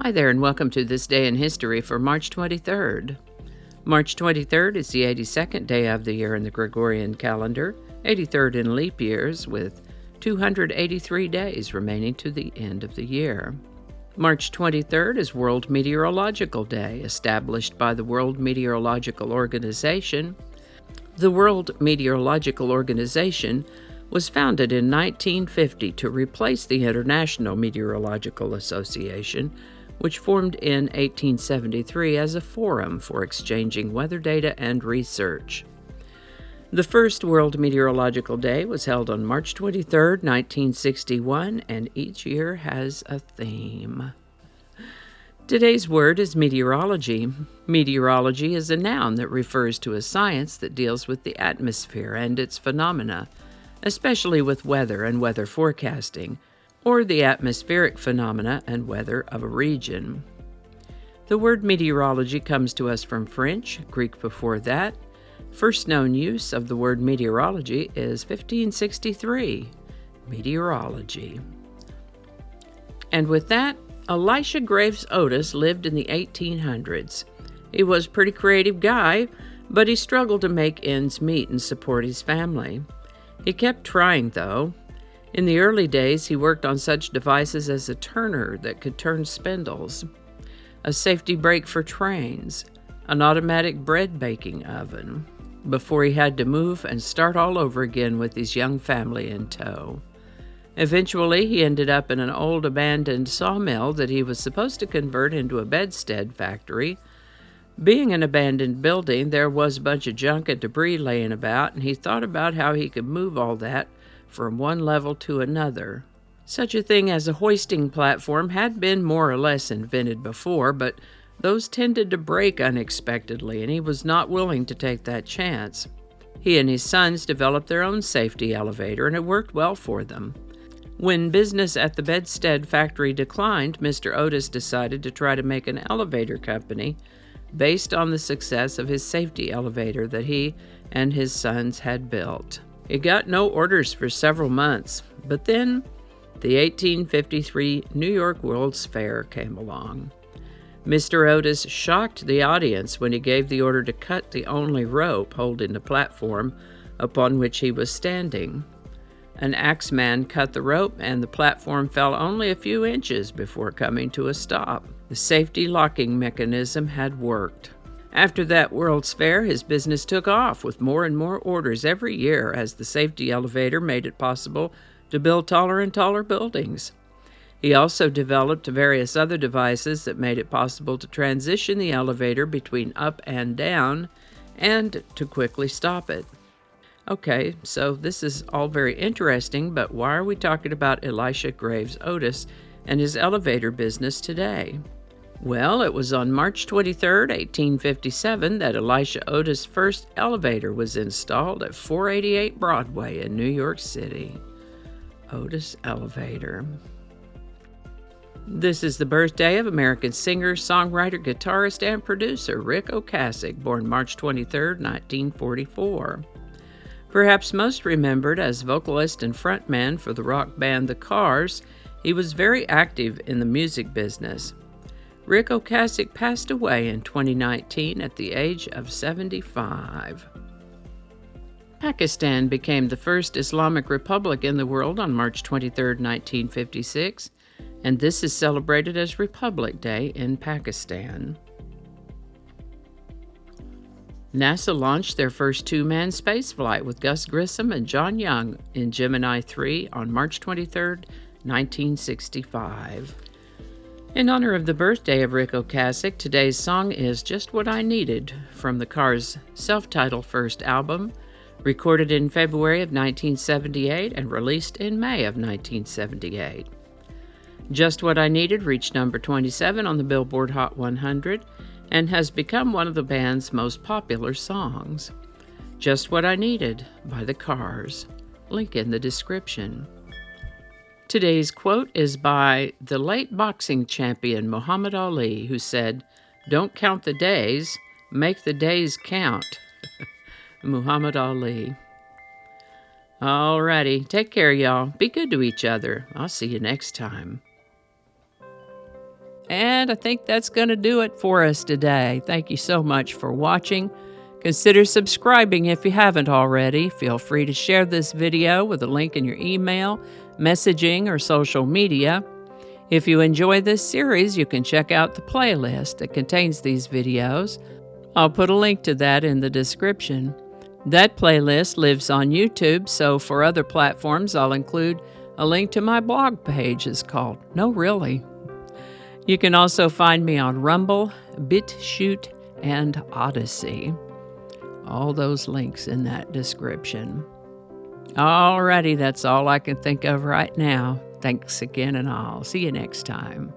Hi there, and welcome to This Day in History for March 23rd. March 23rd is the 82nd day of the year in the Gregorian calendar, 83rd in leap years, with 283 days remaining to the end of the year. March 23rd is World Meteorological Day, established by the World Meteorological Organization. The World Meteorological Organization was founded in 1950 to replace the International Meteorological Association, which formed in 1873 as a forum for exchanging weather data and research. The first World Meteorological Day was held on March 23, 1961, and each year has a theme. Today's word is meteorology. Meteorology is a noun that refers to a science that deals with the atmosphere and its phenomena, especially with weather and weather forecasting, or the atmospheric phenomena and weather of a region. The word meteorology comes to us from French, Greek before that. First known use of the word meteorology is 1563, meteorology. And with that, Elisha Graves Otis lived in the 1800s. He was a pretty creative guy, but he struggled to make ends meet and support his family. He kept trying, though. In the early days, he worked on such devices as a turner that could turn spindles, a safety brake for trains, an automatic bread baking oven, before he had to move and start all over again with his young family in tow. Eventually, he ended up in an old abandoned sawmill that he was supposed to convert into a bedstead factory. Being an abandoned building, there was a bunch of junk and debris laying about, and he thought about how he could move all that from one level to another. Such a thing as a hoisting platform had been more or less invented before, but those tended to break unexpectedly, and he was not willing to take that chance. He and his sons developed their own safety elevator, and it worked well for them. When business at the bedstead factory declined, Mr. Otis decided to try to make an elevator company based on the success of his safety elevator that he and his sons had built. He got no orders for several months, but then the 1853 New York World's Fair came along. Mr. Otis shocked the audience when he gave the order to cut the only rope holding the platform upon which he was standing. An axeman cut the rope, and the platform fell only a few inches before coming to a stop. The safety locking mechanism had worked. After that World's Fair, his business took off with more and more orders every year as the safety elevator made it possible to build taller and taller buildings. He also developed various other devices that made it possible to transition the elevator between up and down and to quickly stop it. Okay, so this is all very interesting, but why are we talking about Elisha Graves Otis and his elevator business today? Well, it was on March 23, 1857, that Elisha Otis' first elevator was installed at 488 Broadway in New York City. Otis Elevator. This is the birthday of American singer, songwriter, guitarist, and producer Ric Ocasek, born March 23, 1944. Perhaps most remembered as vocalist and frontman for the rock band The Cars, he was very active in the music business. Ric Ocasek passed away in 2019 at the age of 75. Pakistan became the first Islamic republic in the world on March 23, 1956, and this is celebrated as Republic Day in Pakistan. NASA launched their first two-man spaceflight with Gus Grissom and John Young in Gemini 3 on March 23, 1965. In honor of the birthday of Ric Ocasek, today's song is Just What I Needed from the Cars' self-titled first album, recorded in February of 1978 and released in May of 1978. Just What I Needed reached number 27 on the Billboard Hot 100 and has become one of the band's most popular songs. Just What I Needed by the Cars. Link in the description. Today's quote is by the late boxing champion Muhammad Ali, who said, "Don't count the days, make the days count." Muhammad Ali. Alrighty, take care, y'all. Be good to each other. I'll see you next time. And I think that's going to do it for us today. Thank you so much for watching. Consider subscribing if you haven't already. Feel free to share this video with a link in your email, messaging, or social media. If you enjoy this series, you can check out the playlist that contains these videos. I'll put a link to that in the description. That playlist lives on YouTube, so for other platforms, I'll include a link to my blog page. It's called No Really. You can also find me on Rumble, BitChute, and Odyssey. All those links in that description. Alrighty, that's all I can think of right now. Thanks again, and I'll see you next time.